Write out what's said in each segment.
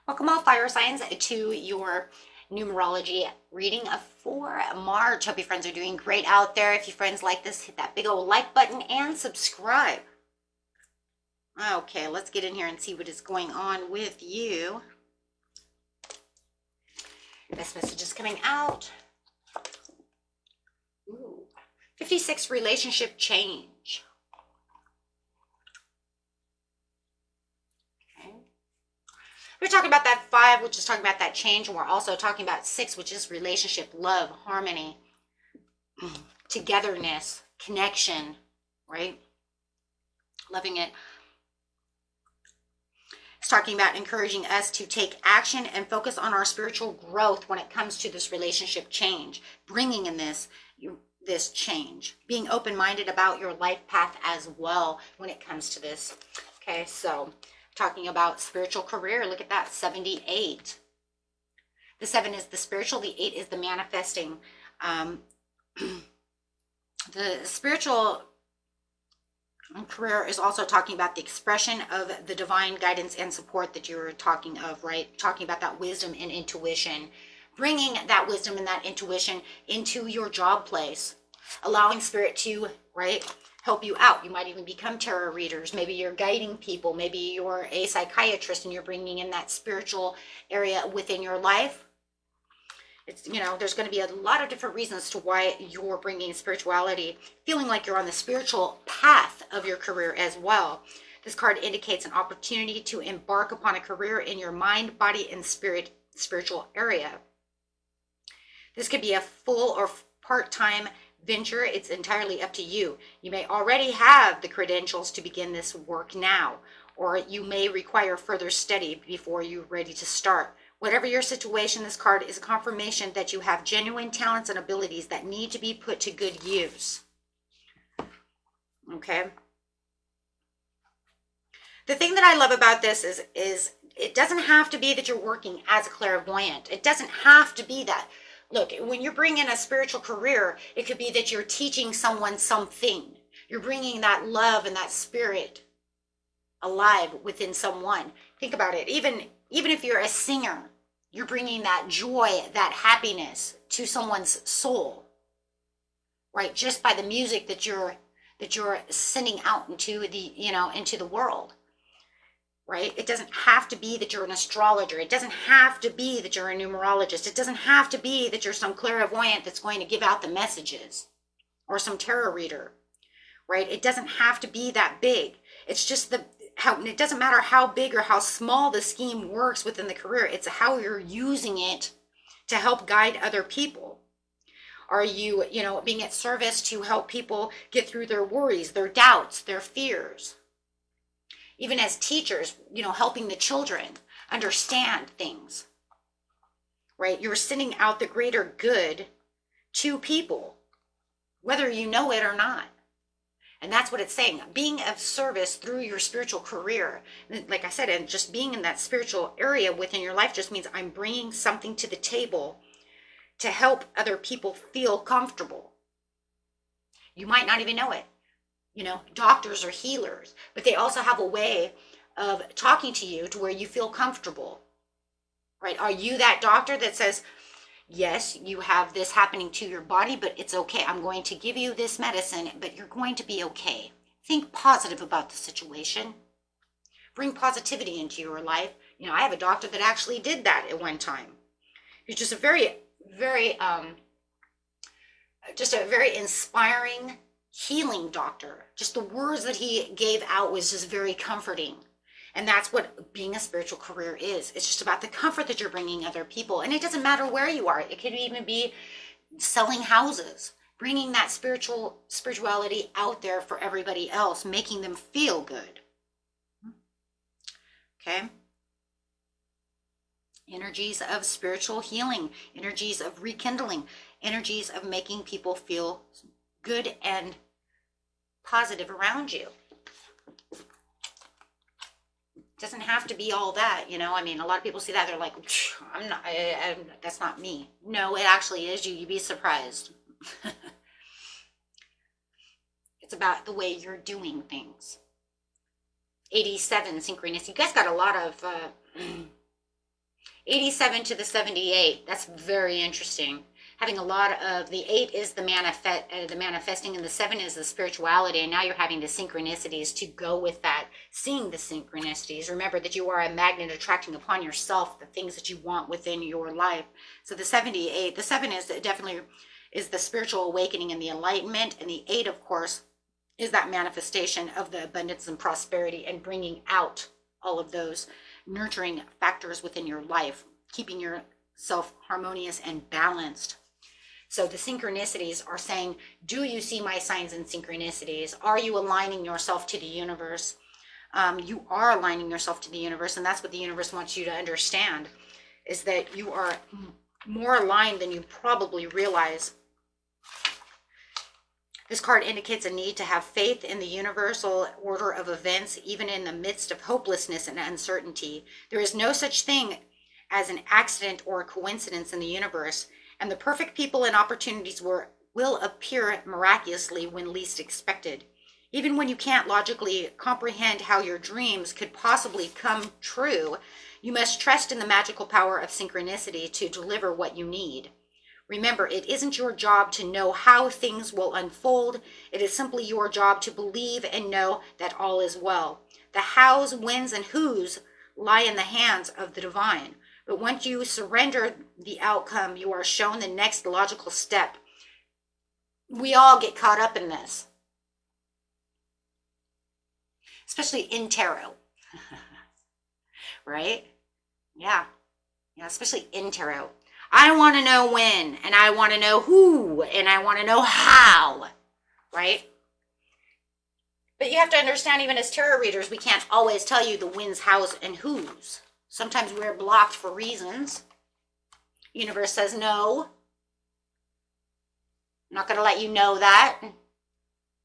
Welcome all fire signs to your numerology reading for March. Hope your friends are doing great out there. If your friends like this, hit that big old like button and subscribe. Okay, let's get in here and see what is going on with you. This message is coming out. Ooh, 56 relationship change. We're talking about that 5, which is talking about that change, and we're also talking about 6, which is relationship, love, harmony, togetherness, connection, right? Loving it. It's talking about encouraging us to take action and focus on our spiritual growth when it comes to this relationship change, bringing in this change, being open-minded about your life path as well when it comes to this. Okay, so talking about spiritual career, look at that, 78. The 7 is the spiritual, the 8 is the manifesting. The spiritual career is also talking about the expression of the divine guidance and support that you're talking of, right? Talking about that wisdom and intuition, bringing that wisdom and that intuition into your job place, allowing spirit to, right, help you out. You might even become tarot readers. Maybe you're guiding people. Maybe you're a psychiatrist and you're bringing in that spiritual area within your life. It's, you know, there's going to be a lot of different reasons to why you're bringing spirituality, feeling like you're on the spiritual path of your career as well. This card indicates an opportunity to embark upon a career in your mind, body, and spiritual area. This could be a full or part-time venture. It's entirely up to you. You may already have the credentials to begin this work now, or you may require further study before you're ready to start. Whatever your situation, this card is a confirmation that you have genuine talents and abilities that need to be put to good use. Okay. The thing that I love about this is it doesn't have to be that you're working as a clairvoyant. It doesn't have to be that. Look, when you bring in a spiritual career, it could be that you're teaching someone something. You're bringing that love and that spirit alive within someone. Think about it. Even if you're a singer, you're bringing that joy, that happiness to someone's soul, right? Just by the music that you're sending out into the world. Right? It doesn't have to be that you're an astrologer. It doesn't have to be that you're a numerologist. It doesn't have to be that you're some clairvoyant that's going to give out the messages, or some tarot reader, right? It doesn't have to be that big. It's just it doesn't matter how big or how small the scheme works within the career. It's how you're using it to help guide other people. Are you, being at service to help people get through their worries, their doubts, their fears? Even as teachers, helping the children understand things, right? You're sending out the greater good to people, whether you know it or not. And that's what it's saying. Being of service through your spiritual career, like I said, and just being in that spiritual area within your life just means I'm bringing something to the table to help other people feel comfortable. You might not even know it. Doctors are healers, but they also have a way of talking to you to where you feel comfortable, right? Are you that doctor that says, yes, you have this happening to your body, but it's okay. I'm going to give you this medicine, but you're going to be okay. Think positive about the situation. Bring positivity into your life. I have a doctor that actually did that at one time. He's just a very, very, inspiring, healing doctor. Just the words that he gave out was just very comforting. And that's what being a spiritual career is. It's just about the comfort that you're bringing other people. And it doesn't matter where you are. It could even be selling houses, bringing that spirituality out there for everybody else, making them feel good. Okay. Energies of spiritual healing, energies of rekindling, energies of making people feel good and positive around you. It doesn't have to be all that, a lot of people see that, they're like, that's not me. No, it actually is you. You'd be surprised. It's about the way you're doing things. 87, synchronized. You guys got a lot of 87 to the 78. That's very interesting. Having a lot of the 8 is the manifesting, and the 7 is the spirituality. And now you're having the synchronicities to go with that. Seeing the synchronicities. Remember that you are a magnet attracting upon yourself the things that you want within your life. So the 78, the 7 is definitely is the spiritual awakening and the enlightenment, and the 8, of course, is that manifestation of the abundance and prosperity and bringing out all of those nurturing factors within your life, keeping yourself harmonious and balanced. So the synchronicities are saying, do you see my signs and synchronicities? Are you aligning yourself to the universe? You are aligning yourself to the universe, and that's what the universe wants you to understand, is that you are more aligned than you probably realize. This card indicates a need to have faith in the universal order of events, even in the midst of hopelessness and uncertainty. There is no such thing as an accident or a coincidence in the universe, and the perfect people and opportunities will appear miraculously when least expected. Even when you can't logically comprehend how your dreams could possibly come true, you must trust in the magical power of synchronicity to deliver what you need. Remember, it isn't your job to know how things will unfold. It is simply your job to believe and know that all is well. The hows, whens, and whos lie in the hands of the divine. But once you surrender the outcome, you are shown the next logical step. We all get caught up in this, especially in tarot, right? Yeah, especially in tarot. I want to know when, and I want to know who, and I want to know how, right? But you have to understand, even as tarot readers, we can't always tell you the whens, hows, and whos. Sometimes we're blocked for reasons. Universe says, no, I'm not going to let you know that.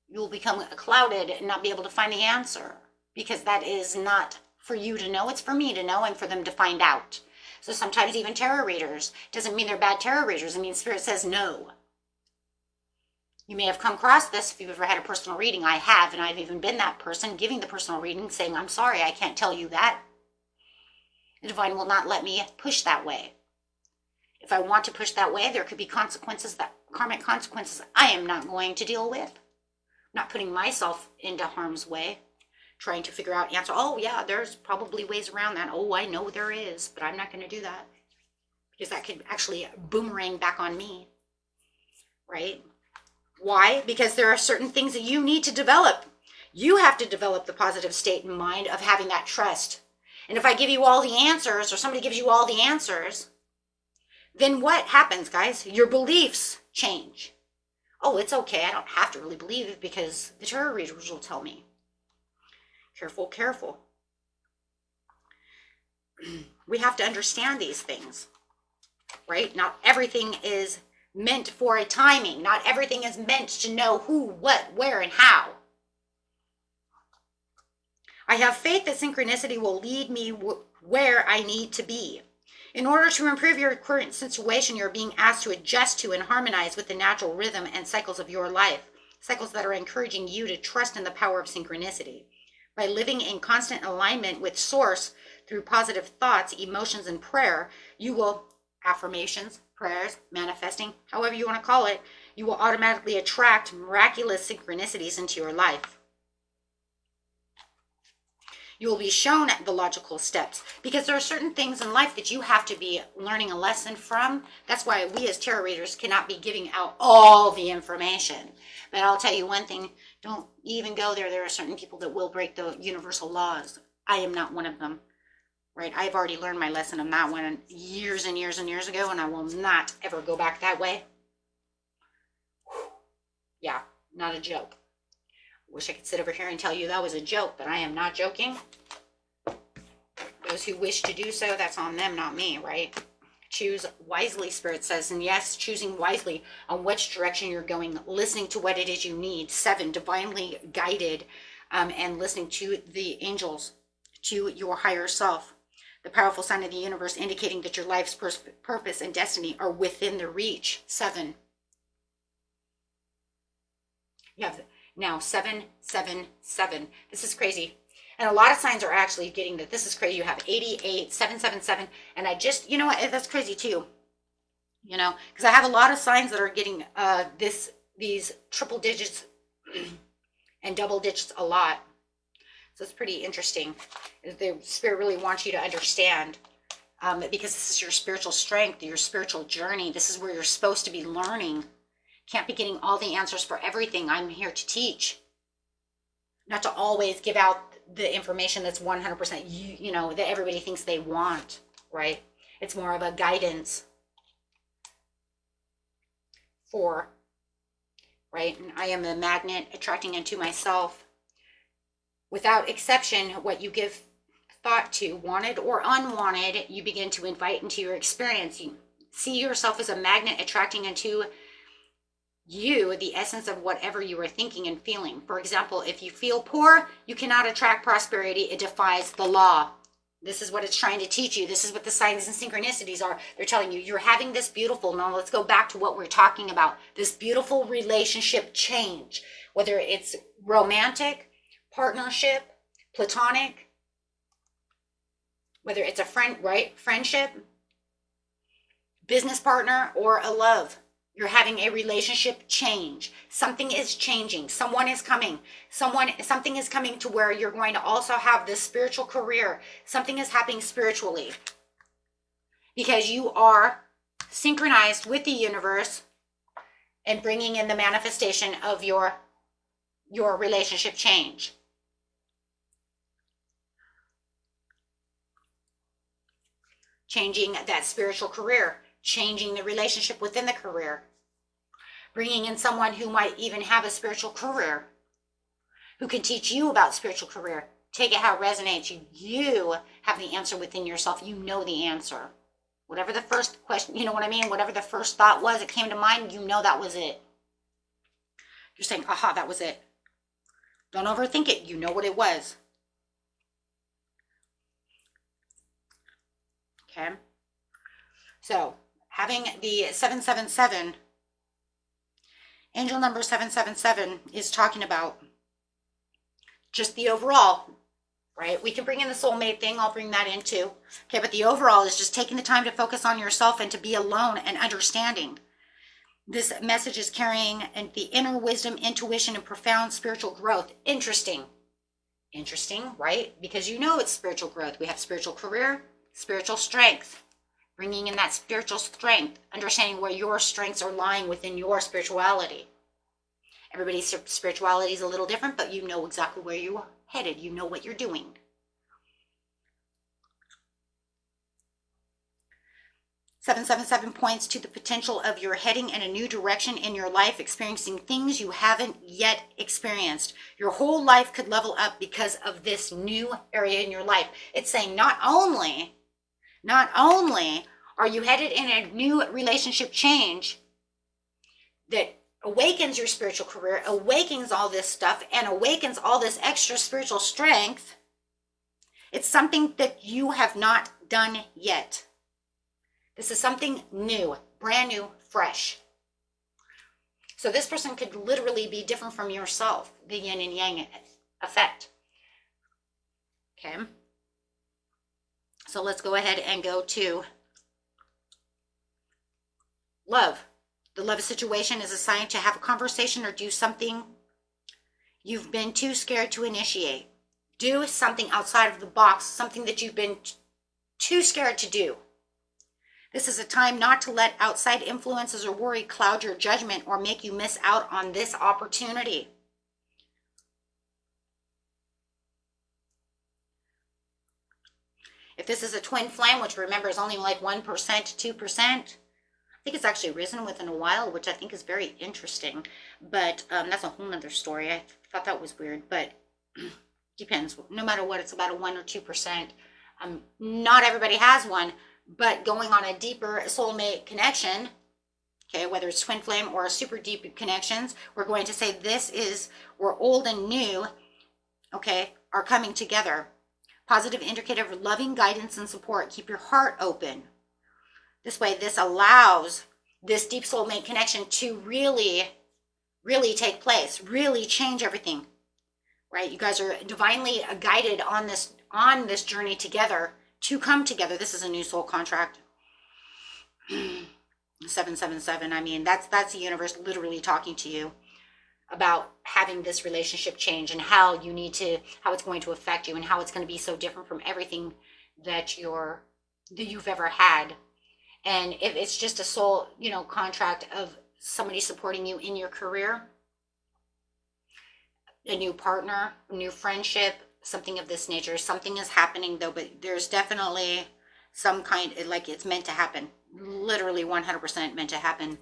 You'll become clouded and not be able to find the answer, because that is not for you to know. It's for me to know and for them to find out. So sometimes even tarot readers, doesn't mean they're bad tarot readers. It means Spirit says no. You may have come across this if you've ever had a personal reading. I have, and I've even been that person giving the personal reading, saying, I'm sorry, I can't tell you that. The divine will not let me push that way. If I want to push that way, there could be consequences, that karmic consequences I am not going to deal with. I'm not putting myself into harm's way, trying to figure out answer. Oh yeah, there's probably ways around that. Oh, I know there is, but I'm not going to do that, because that could actually boomerang back on me, right? Why? Because there are certain things that you need to develop. You have to develop the positive state in mind of having that trust. And if I give you all the answers, or somebody gives you all the answers, then what happens, guys? Your beliefs change. Oh, it's okay. I don't have to really believe it because the tarot readers will tell me. Careful, careful. We have to understand these things, right? Not everything is meant for a timing. Not everything is meant to know who, what, where, and how. I have faith that synchronicity will lead me where I need to be. In order to improve your current situation, you're being asked to adjust to and harmonize with the natural rhythm and cycles of your life, cycles that are encouraging you to trust in the power of synchronicity. By living in constant alignment with Source through positive thoughts, emotions, and prayer, you will, affirmations, prayers, manifesting, however you want to call it, you will automatically attract miraculous synchronicities into your life. You will be shown the logical steps, because there are certain things in life that you have to be learning a lesson from. That's why we as tarot readers cannot be giving out all the information. But I'll tell you one thing, don't even go there. There are certain people that will break the universal laws. I am not one of them, right? I've already learned my lesson on that one years and years and years ago, and I will not ever go back that way. Yeah, not a joke. Wish I could sit over here and tell you that was a joke, but I am not joking. Those who wish to do so, that's on them, not me, right? Choose wisely, Spirit says. And yes, choosing wisely on which direction you're going, listening to what it is you need. 7, divinely guided, and listening to the angels, to your higher self. The powerful sign of the universe indicating that your life's purpose and destiny are within the reach. 7. You have now 7, 7, 7. This is crazy. And a lot of signs are actually getting that. This is crazy. You have 88, 777. And I just, you know what? That's crazy too. You know, because I have a lot of signs that are getting these triple digits and double digits a lot. So it's pretty interesting. The Spirit really wants you to understand, because this is your spiritual strength, your spiritual journey. This is where you're supposed to be learning. Can't be getting all the answers for everything. I'm here to teach, not to always give out the information that's 100% you know, that everybody thinks they want, right? It's more of a guidance for, right? And I am a magnet attracting into myself, without exception, what you give thought to, wanted or unwanted, you begin to invite into your experience. You see yourself as a magnet attracting into you the essence of whatever you are thinking and feeling. For example, if you feel poor, you cannot attract prosperity. It defies the law. This is what it's trying to teach you. This is what the signs and synchronicities are. They're telling you, you're having this beautiful, now let's go back to what we're talking about, this beautiful relationship change, whether it's romantic, partnership, platonic, whether it's a friend, right? Friendship, business partner, or a love. You're having a relationship change. Something is changing. Someone is coming. Something is coming to where you're going to also have this spiritual career. Something is happening spiritually, because you are synchronized with the universe and bringing in the manifestation of your relationship change. Changing that spiritual career, changing the relationship within the career, bringing in someone who might even have a spiritual career, who can teach you about spiritual career. Take it how it resonates. You have the answer within yourself. You know the answer. Whatever the first question, you know what I mean? Whatever the first thought was, it came to mind, you know that was it. You're saying, aha, that was it. Don't overthink it. You know what it was. Okay? So, having the 777, angel number 777 is talking about just the overall, right? We can bring in the soulmate thing. I'll bring that in too. Okay, but the overall is just taking the time to focus on yourself and to be alone and understanding. This message is carrying the inner wisdom, intuition, and profound spiritual growth. Interesting. Interesting, right? Because you know it's spiritual growth. We have spiritual career, spiritual strength. Bringing in that spiritual strength, understanding where your strengths are lying within your spirituality. Everybody's spirituality is a little different, but you know exactly where you're headed. You know what you're doing. Seven, 777 points to the potential of your heading in a new direction in your life, experiencing things you haven't yet experienced. Your whole life could level up because of this new area in your life. It's saying not only are you headed in a new relationship change that awakens your spiritual career, awakens all this stuff, and awakens all this extra spiritual strength, it's something that you have not done yet. This is something new, brand new, fresh. So this person could literally be different from yourself, the yin and yang effect. Okay. So let's go ahead and go to love. The love situation is assigned to have a conversation or do something you've been too scared to initiate. Do something outside of the box, something that you've been too scared to do. This is a time not to let outside influences or worry cloud your judgment or make you miss out on this opportunity. If this is a twin flame, which remember is only like 1%, 2%, I think it's actually risen within a while, which I think is very interesting. But that's a whole nother story. I thought that was weird, but depends. No matter what, it's about a 1 or 2%. Not everybody has one, but going on a deeper soulmate connection, okay, whether it's twin flame or a super deep connections, we're going to say this is where old and new, okay, are coming together. Positive indicator of loving guidance and support. Keep your heart open. This way, this allows this deep soulmate connection to really, really take place, really change everything, right? You guys are divinely guided on this journey together to come together. This is a new soul contract. 777. I mean, that's the universe literally talking to you about having this relationship change, and how it's going to affect you, and how it's going to be so different from everything that you've ever had. And if it's just a soul, contract of somebody supporting you in your career, a new partner, a new friendship, something of this nature. Something is happening though, but there's definitely some kind, like it's meant to happen. Literally 100% meant to happen.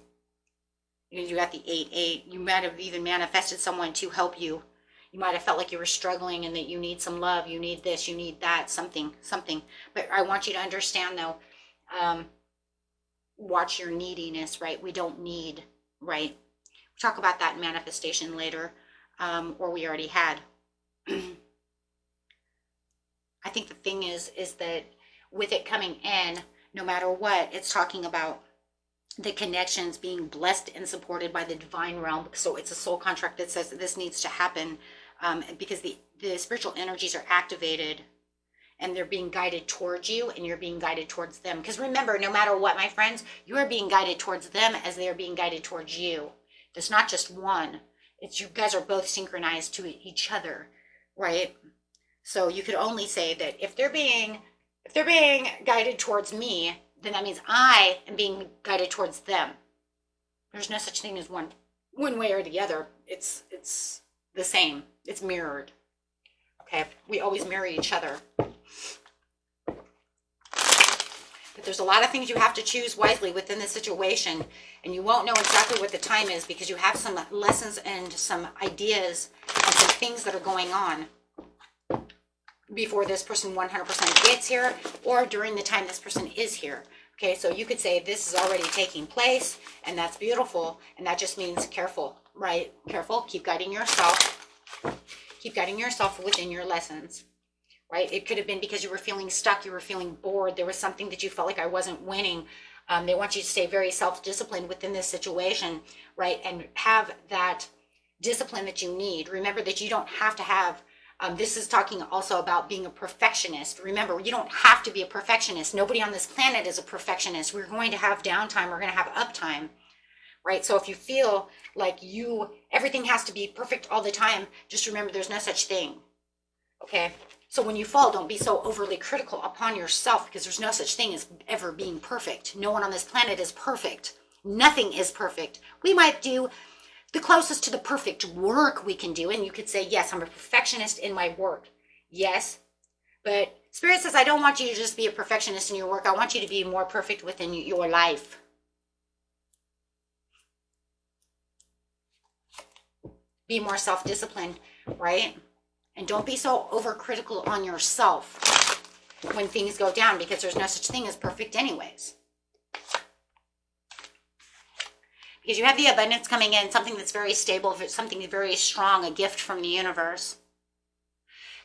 You got the 8-8. You might have even manifested someone to help you. You might have felt like you were struggling and that you need some love. You need this, you need that, something. But I want you to understand though, watch your neediness, right? We don't need, right? We'll talk about that in manifestation later, or we already had. I think the thing is that with it coming in, no matter what, it's talking about the connections being blessed and supported by the divine realm. So it's a soul contract that says that this needs to happen, because the spiritual energies are activated, and they're being guided towards you, and you're being guided towards them. Because remember, no matter what, my friends, you are being guided towards them as they are being guided towards you. There's not just one. It's you guys are both synchronized to each other, right? So you could only say that if they're being guided towards me, then that means I am being guided towards them. There's no such thing as one way or the other. It's the same. It's mirrored. Okay, we always mirror each other. But there's a lot of things you have to choose wisely within this situation, and you won't know exactly what the time is because you have some lessons and some ideas and some things that are going on before this person 100% gets here, or during the time this person is here. Okay, so you could say this is already taking place, and that's beautiful, and that just means careful, right? Careful, keep guiding yourself. Keep guiding yourself within your lessons, right? It could have been because you were feeling stuck, you were feeling bored, there was something that you felt like I wasn't winning. They want you to stay very self-disciplined within this situation, right? And have that discipline that you need. Remember that you don't have to have, this is talking also about being a perfectionist. Remember, you don't have to be a perfectionist. Nobody on this planet is a perfectionist. We're going to have downtime, we're going to have uptime, right? So if you feel like everything has to be perfect all the time, just remember there's no such thing, okay? So when you fall, don't be so overly critical upon yourself, because there's no such thing as ever being perfect. No one on this planet is perfect. Nothing is perfect. We might do the closest to the perfect work we can do, and you could say, yes, I'm a perfectionist in my work. Yes, but Spirit says, I don't want you to just be a perfectionist in your work. I want you to be more perfect within your life. Be more self-disciplined, right? And don't be so overcritical on yourself when things go down, because there's no such thing as perfect anyways. Because you have the abundance coming in, something that's very stable, something very strong, a gift from the universe.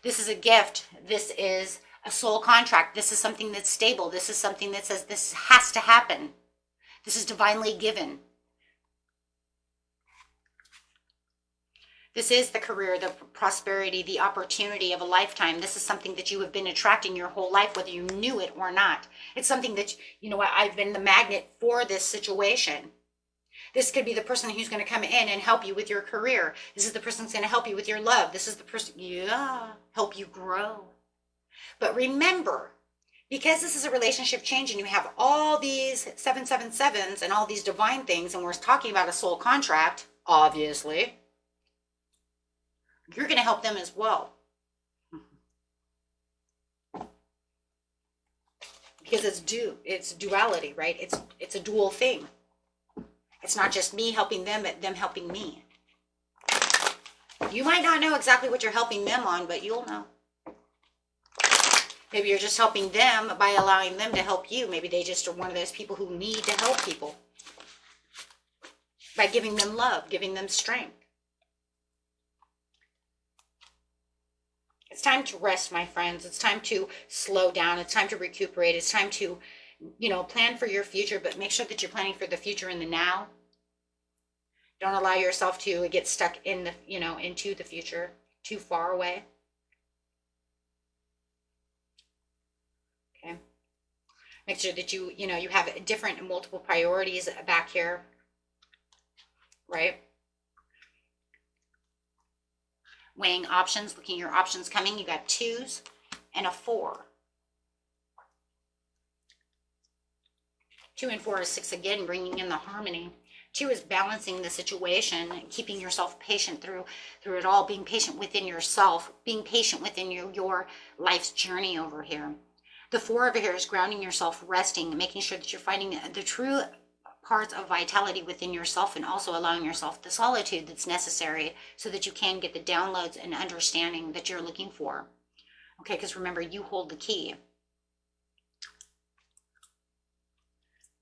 This is a gift. This is a soul contract. This is something that's stable. This is something that says this has to happen. This is divinely given. This is the career, the prosperity, the opportunity of a lifetime. This is something that you have been attracting your whole life, whether you knew it or not. It's something that, I've been the magnet for this situation. This could be the person who's going to come in and help you with your career. This is the person who's going to help you with your love. This is the person, help you grow. But remember, because this is a relationship change and you have all these 777s and all these divine things, and we're talking about a soul contract, obviously, you're going to help them as well. Because it's duality, right? It's a dual thing. It's not just me helping them, but them helping me. You might not know exactly what you're helping them on, but you'll know. Maybe you're just helping them by allowing them to help you. Maybe they just are one of those people who need to help people. By giving them love, giving them strength. It's time to rest, my friends. It's time to slow down. It's time to recuperate. It's time to, plan for your future, but make sure that you're planning for the future in the now. Don't allow yourself to get stuck in the, into the future. too far away. Okay. Make sure that you know, you have different and multiple priorities back here, right? Weighing options, looking at your options coming. You got 2s and a 4. 2 and 4 is 6 again, bringing in the harmony. 2 is balancing the situation, keeping yourself patient through it all, being patient within yourself, being patient within your life's journey over here. The 4 over here is grounding yourself, resting, making sure that you're finding the true parts of vitality within yourself, and also allowing yourself the solitude that's necessary so that you can get the downloads and understanding that you're looking for. Okay, because remember, you hold the key.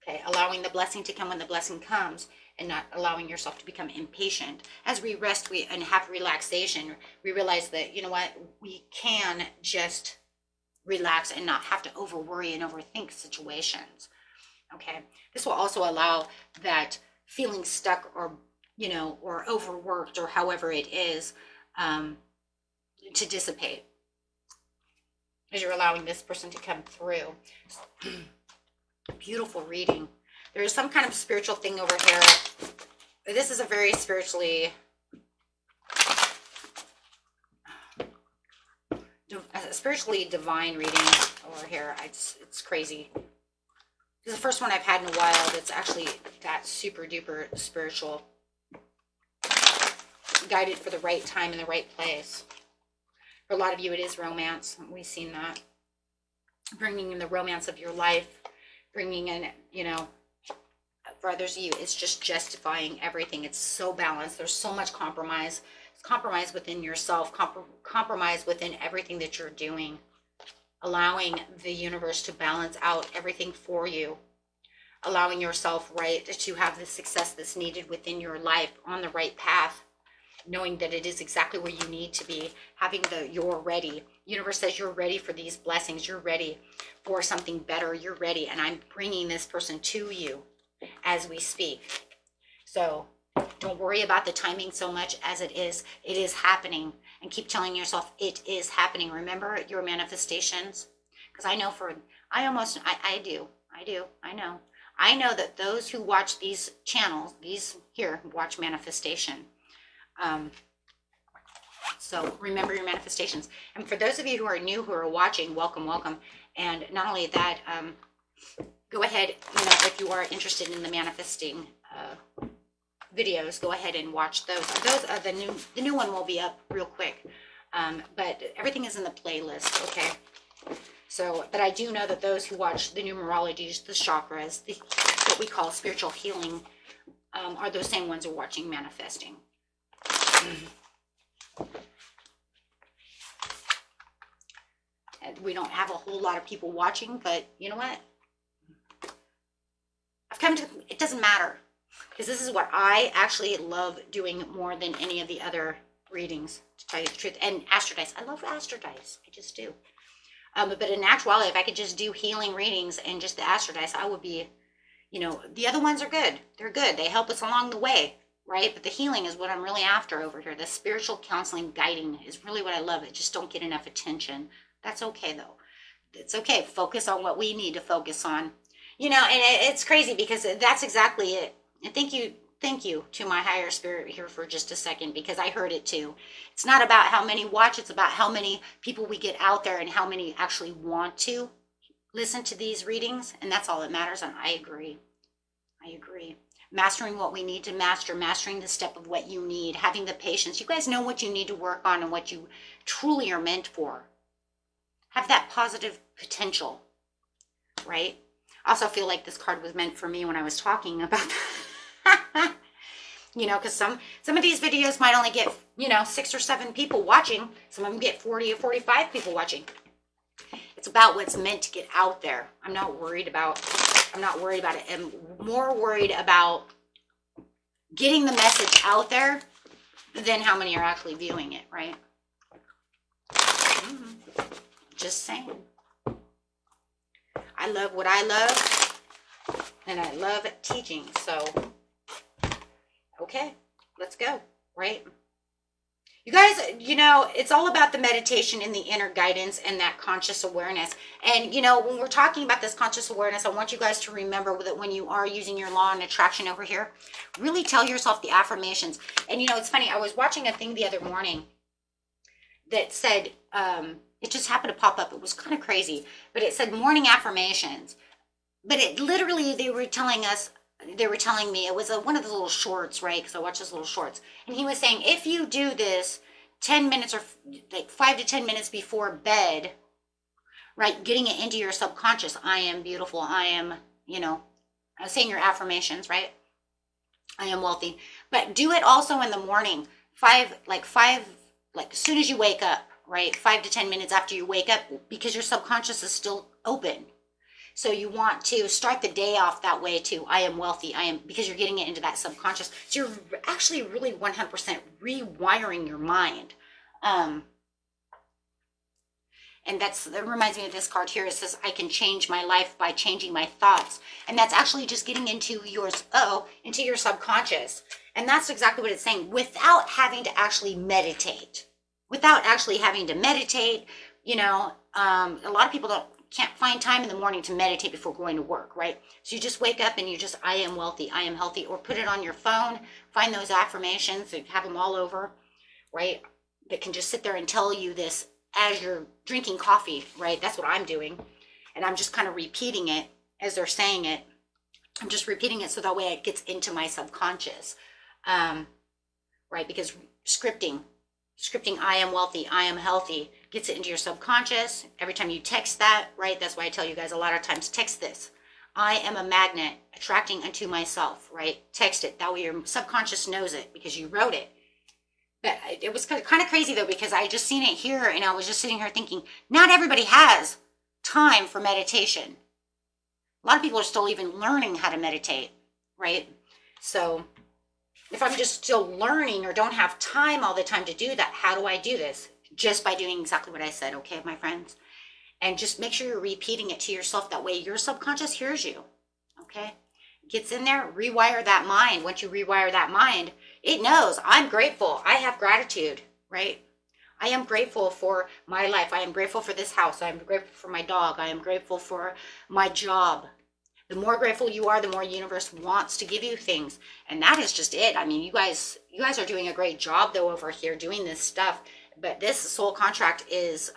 Okay, allowing the blessing to come when the blessing comes, and not allowing yourself to become impatient. As we rest and have relaxation, we realize that, you know what, we can just relax and not have to over worry and overthink situations. Okay, this will also allow that feeling stuck, or, you know, or overworked, or however it is, to dissipate as you're allowing this person to come through. Beautiful reading. There is some kind of spiritual thing over here. This is a very spiritually divine reading over here. It's crazy. This is the first one I've had in a while that's actually that super duper spiritual. Guided for the right time in the right place. For a lot of you, it is romance. We've seen that. Bringing in the romance of your life. Bringing in, you know, for others of you, it's just justifying everything. It's so balanced. There's so much compromise. Compromise within yourself. Compromise within everything that you're doing. Allowing the universe to balance out everything for you. Allowing yourself, right, to have the success that's needed within your life, on the right path. Knowing that it is exactly where you need to be. Having you're ready. Universe says you're ready for these blessings. You're ready for something better. You're ready. And I'm bringing this person to you as we speak. So don't worry about the timing so much as it is. It is happening. And keep telling yourself it is happening. Remember your manifestations. Because I know I know. I know that those who watch these channels, watch manifestation. So remember your manifestations. And for those of you who are new, who are watching, welcome. And not only that, go ahead, you know, if you are interested in the manifesting videos, go ahead and watch those. The new one will be up real quick. But everything is in the playlist, okay? So, but I do know that those who watch the numerologies, the chakras, what we call spiritual healing, are those same ones who are watching manifesting. And we don't have a whole lot of people watching, but you know what? It doesn't matter, because this is what I actually love doing more than any of the other readings, to tell you the truth. And Astro Dice, I love Astro Dice, I just do. But in actuality, if I could just do healing readings and just the Astro Dice, I would be, you know, the other ones are good. They're good. They help us along the way. Right? But the healing is what I'm really after over here. The spiritual counseling guiding is really what I love. It just don't get enough attention. That's okay, though. It's okay. Focus on what we need to focus on. You know, and it's crazy, because that's exactly it. And thank you to my higher spirit here for just a second, because I heard it too. It's not about how many watch. It's about how many people we get out there and how many actually want to listen to these readings. And that's all that matters. And I agree. Mastering what we need to master, mastering the step of what you need, having the patience. You guys know what you need to work on and what you truly are meant for. Have that positive potential, right? I also feel like this card was meant for me when I was talking about that. You know, because some of these videos might only get, you know, 6 or 7 people watching. Some of them get 40 or 45 people watching. It's about what's meant to get out there. I'm not worried about it. I'm more worried about getting the message out there than how many are actually viewing it, right? Just saying. I love what I love, and I love teaching. So, okay, let's go, right? You guys, you know, it's all about the meditation and the inner guidance and that conscious awareness. And, you know, when we're talking about this conscious awareness, I want you guys to remember that when you are using your law and attraction over here, really tell yourself the affirmations. And, you know, it's funny, I was watching a thing the other morning that said, it just happened to pop up. It was kind of crazy, but it said morning affirmations. But it literally, they were telling me, it was one of the little shorts, right? Because I watch those little shorts. And he was saying, if you do this 10 minutes or like 5 to 10 minutes before bed, right? Getting it into your subconscious. I am beautiful. I am, you know, saying your affirmations, right? I am wealthy. But do it also in the morning. Like as soon as you wake up, right? 5 to 10 minutes after you wake up, because your subconscious is still open. So you want to start the day off that way too. I am wealthy. I am, because you're getting it into that subconscious. So you're actually really 100% rewiring your mind. And that reminds me of this card here. It says, I can change my life by changing my thoughts. And that's actually just getting into into your subconscious. And that's exactly what it's saying, without having to actually meditate. Without actually having to meditate, you know, a lot of people can't find time in the morning to meditate before going to work, right? So you just wake up and you just, I am wealthy, I am healthy, or put it on your phone, find those affirmations, and have them all over, right? That can just sit there and tell you this as you're drinking coffee, right? That's what I'm doing. And I'm just kind of repeating it as they're saying it. I'm just repeating it so that way it gets into my subconscious, right? Because scripting, I am wealthy, I am healthy, gets it into your subconscious. Every time you text that, right? That's why I tell you guys a lot of times, text this. I am a magnet attracting unto myself, right? Text it. That way your subconscious knows it because you wrote it. But it was kind of crazy though, because I just seen it here and I was just sitting here thinking, not everybody has time for meditation. A lot of people are still even learning how to meditate, right? So if I'm just still learning or don't have time all the time to do that, how do I do this? Just by doing exactly what I said, okay, my friends? And just make sure you're repeating it to yourself. That way your subconscious hears you, okay? Gets in there, rewire that mind. Once you rewire that mind, it knows I'm grateful. I have gratitude, right? I am grateful for my life. I am grateful for this house. I am grateful for my dog. I am grateful for my job. The more grateful you are, the more universe wants to give you things. And that is just it. I mean, you guys are doing a great job though over here doing this stuff. But this soul contract is,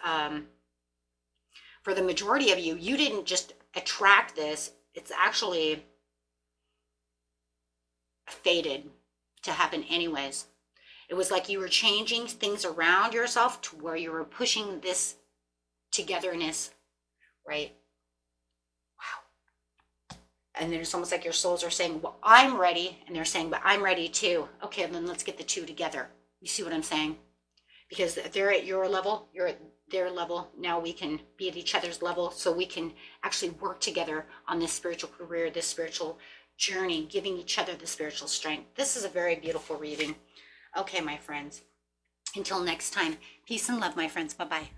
for the majority of you, you didn't just attract this. It's actually fated to happen anyways. It was like you were changing things around yourself to where you were pushing this togetherness, right? And then it's almost like your souls are saying, well, I'm ready. And they're saying, but I'm ready too. Okay, then let's get the two together. You see what I'm saying? Because if they're at your level, you're at their level. Now we can be at each other's level so we can actually work together on this spiritual career, this spiritual journey, giving each other the spiritual strength. This is a very beautiful reading. Okay, my friends. Until next time, peace and love, my friends. Bye-bye.